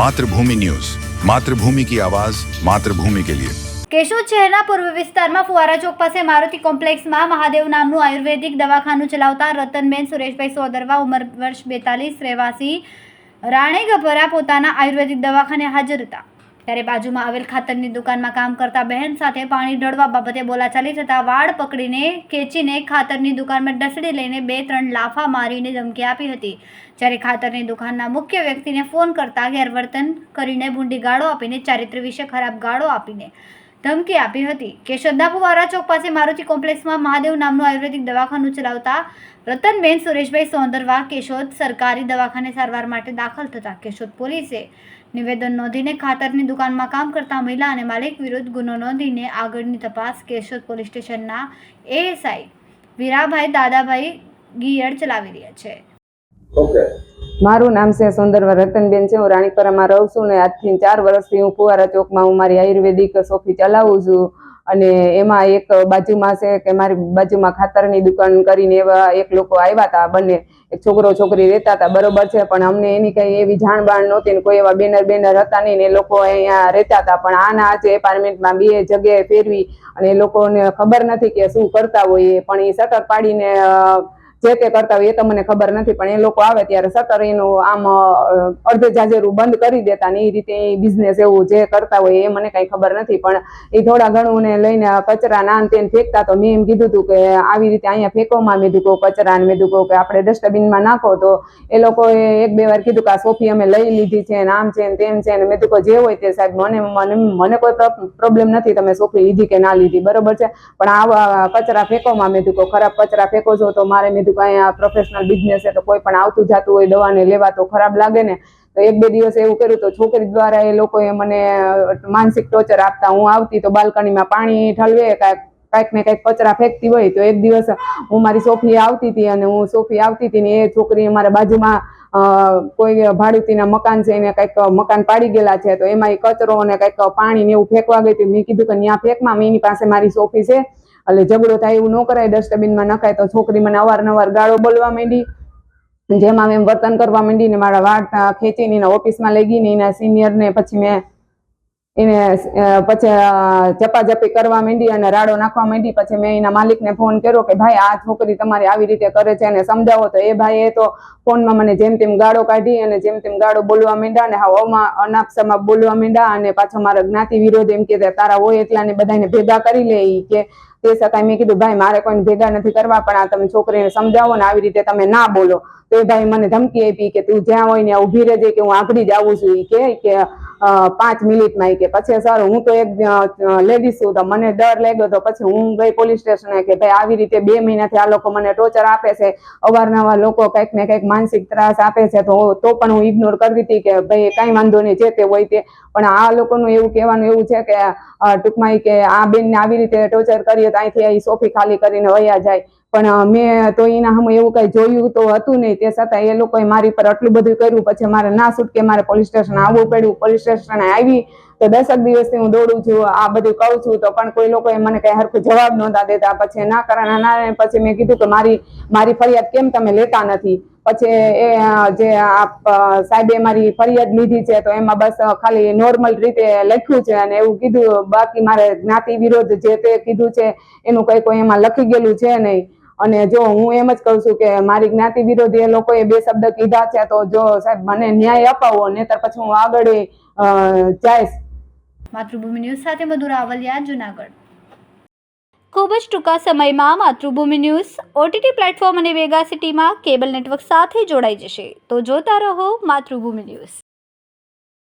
मातृभूमि न्यूज, मातृभूमि की आवाज, मातृभूमि के लिए। કેશોદ શહેરના પૂર્વ વિસ્તારમાં ફુવારા ચોક પાસે મારુતિ કોમ્પ્લેક્સમાં મહાદેવ નામનું આયુર્વેદિક દવાખાનું ચલાવતા રતનબેન સુરેશભાઈ સોદરવા, ઉંમર વર્ષ 42, રહેવાસી રાણેગભરા પોતાના આયુર્વેદિક દવાખાને હાજર હતા ત્યારે બાજુમાં આવેલ ખાતરની દુકાનમાં કામ કરતા બહેન સાથે પાણી ઢળવા બાબતે બોલાચાલી થતાં વાળ પકડીને ખેંચીને ખાતરની દુકાનમાં ડસડી લઈને 2-3 લાફા મારીને ધમકી આપી હતી। જ્યારે ખાતરની દુકાનના મુખ્ય વ્યક્તિને ફોન કરતા ગેરવર્તન કરીને ભૂંડી ગાળો આપીને ચારિત્ર વિશે ખરાબ ગાળો આપીને ધમકી આપી હતી। કેશોદના ફુવારા ચોક પાસે મારુતિ કોમ્પ્લેક્સમાં મહાદેવ નામનું આયુર્વેદિક દવાખાનું ચલાવતા રતનબેન સુરેશભાઈ સોંદરવા કેશોદ સરકારી દવાખાને સારવાર માટે દાખલ થતા કેશોદ પોલીસે નિવેદન નોંધીને ખાતરની દુકાનમાં કામ કરતા મહિલા અને માલિક વિરુદ્ધ ગુનો નોંધીને આગળની તપાસ કેશોદ પોલીસ સ્ટેશનના એએસઆઈ વીરાભાઈ દાદાભાઈ ગિયડ ચલાવી રહ્યા છે। મારું નામ છે સોંદરવા રતનબેન છે। હું રાણીપરામાં રહું છું ને આજથી 4 વર્ષથી હું ફુવારા ચોકમાં હું મારી આયુર્વેદિક શોપી ચલાવું છું અને એમાં એક બાજુમાં છે કે મારી બાજુમાં ખાતરની દુકાન કરીને એવા એક લોકો આવ્યા હતા, બંને એક છોકરો છોકરી રહેતા હતા, બરોબર છે, પણ અમને એની કઈ એવી જાણબાણ નહોતી ને કોઈ એવા બેનર હતા નહીં ને એ લોકો અહીંયા રહેતા હતા, પણ આના આજે એપાર્ટમેન્ટમાં 2 જગ્યાએ ફેરવી અને એ લોકોને ખબર નથી કે શું કરતા હોય, પણ એ શટર પાડીને જે તે કરતા હોય એ તો મને ખબર નથી, પણ એ લોકો આવે ત્યારે શટર એનું આમ અડધે જાજેરું બંધ કરી દેતા ને એ રીતે બિઝનેસ એવું જે કરતા હોય એ મને કઈ ખબર નથી, પણ એ થોડા ઘણું ને લઈને કચરા નાન તેને ફેંકતા, તો મેં એમ કીધું હતું કે આવી રીતે અહીંયા ફેંકોમાં મેં કીધું કચરા ને મેં કીધું કે આપણે ડસ્ટબિનમાં નાખો, તો એ લોકોએ 1-2 વાર કીધું કે આ સોફી અમે લઈ લીધી છે ને આમ છે ને તેમ છે ને મેં કીધું જે હોય તે સાહેબ મને કોઈ પ્રોબ્લેમ નથી, તમે સોફી લીધી કે ના લીધી, બરોબર છે, પણ આવા કચરા ફેંકોમાં મેં કીધું ખરાબ કચરા ફેંકો છો તો મારે મેં અહીંયા પ્રોફેશનલ બિઝનેસ છે તો કોઈ પણ આવતું જતું હોય દવાને લેવા તો ખરાબ લાગે ને, તો 1-2 દિવસ એવું કર્યું તો છોકરી દ્વારા એ લોકોએ મને માનસિક ટોર્ચર આપતા, હું આવતી તો બાલ્કનીમાં પાણી ઠલવે કાંઈક ને કાંઈક કચરા ફેંકતી હોય, તો એક દિવસ હું મારી સોફી આવતી હતી અને હું સોફી આવતી હતી ને એ છોકરી અમારા બાજુમાં કોઈ ભાડુતીના મકાન છે એને કંઈક મકાન પાડી ગયેલા છે તો એમાં એ કચરો અને કંઈક પાણી ને એવું ફેંકવા ગઈ હતી, મેં કીધું કે ત્યાં ફેંકમાં એની પાસે મારી સોફી છે એટલે ઝઘડો થાય એવું ન કરાય, ડસ્ટબિનમાં નખાય, તો છોકરી મને અવારનવાર ગાળો બોલવા માંડી, જેમાં એમ વર્તન કરવા માંડી ને મારા વાળ ખેંચીને એના ઓફિસમાં લઈ ગઈ ને એના સિનિયરને પછી મેં એને પછી ઝપાઝપી કરવા માંડી અને રાડો નાખવા માંડી, પછી મેં એના માલિકને ફોન કર્યો કે ભાઈ આ છોકરી તમારી આવી રીતે કરે છે અને સમજાવો, તો એ ભાઈએ તો ફોનમાં મને જેમ તેમ ગાળો કાઢી અને જેમ તેમ ગાળો બોલવા માંડ્યા અને હવામાં અનાપસામાં બોલવા માંડ્યા અને પાછો મારા જ્ઞાતિ વિરોધ એમ કે તારા હોય એટલા ને બધાને ભેગા કરી લે કે તે છતાં મેં કીધું ભાઈ મારે કોઈને ભેગા નથી કરવા, પણ આ તમે છોકરીને સમજાવો ને આવી રીતે તમે ના બોલો, તો એ ભાઈ મને ધમકી આપી કે તું જ્યાં હોય ને ઊભી રહેજે કે હું આગળ જ આવું છું કે 5 મિનિટમાં, કે પછી સર હું તો એક લેડીઝ છું તો મને ડર લાગ્યો, તો પછી હું ગઈ પોલીસ સ્ટેશને કે ભાઈ આવી રીતે 2 મહિનાથી આ લોકો મને ટોર્ચર આપે છે, અવારનવાર લોકો કંઈક ને કંઈક માનસિક ત્રાસ આપે છે, તો પણ હું ઇગ્નોર કરતી હતી કે ભાઈ કાંઈ વાંધો નહીં જે તે હોય તે, પણ આ લોકોનું એવું કહેવાનું એવું છે કે ટૂંકમાં કે આ બેનને આવી રીતે ટોર્ચર કરીએ તો અહીંથી સોફી ખાલી કરીને વયા જાય, પણ મેં તો એના સામે એવું કઈ જોયું તો હતું નહીં, તે છતાં એ લોકોએ મારી પર આટલું બધું કર્યું, પછી મારે ના છૂટકે મારે પોલીસ સ્ટેશન આવવું પડ્યું, પોલીસ સ્ટેશન આવી તો 10 દિવસથી હું દોડું છું, આ બધું કહું છું તો પણ કોઈ લોકોએ મને કઈ હરખું જવાબ નહોતા દેતા, પછી ના કરવાના ના, પછી મેં કીધું કે મારી ફરિયાદ કેમ તમે લેતા નથી, પછી એ જે સાહેબે મારી ફરિયાદ લીધી છે તો એમાં બસ ખાલી નોર્મલ રીતે લખ્યું છે અને એવું કીધું, બાકી મારે જ્ઞાતિ વિરોધ જે તે કીધું છે એનું કોઈ એમાં લખી ગયેલું છે નહીં, અને જો હું એમ જ કહું છું કે મારી જ્ઞાતિ વિરોધી એ લોકોએ 2 શબ્દ કીધા છે તો જો સાહેબ મને ન્યાય અપાવો, નહીતર પછી હું આગળ જઈશ। માતૃભૂમિ ન્યૂઝ સાથે મધુ રાવલિયા, જુનાગઢ। ખૂબ જ ટૂંકા સમયમાં માતૃભૂમિ ન્યૂઝ OTT પ્લેટફોર્મ અને વેગા સિટીમાં કેબલ નેટવર્ક સાથે જોડાઈ જશે, તો જોતા રહો માતૃભૂમિ ન્યૂઝ।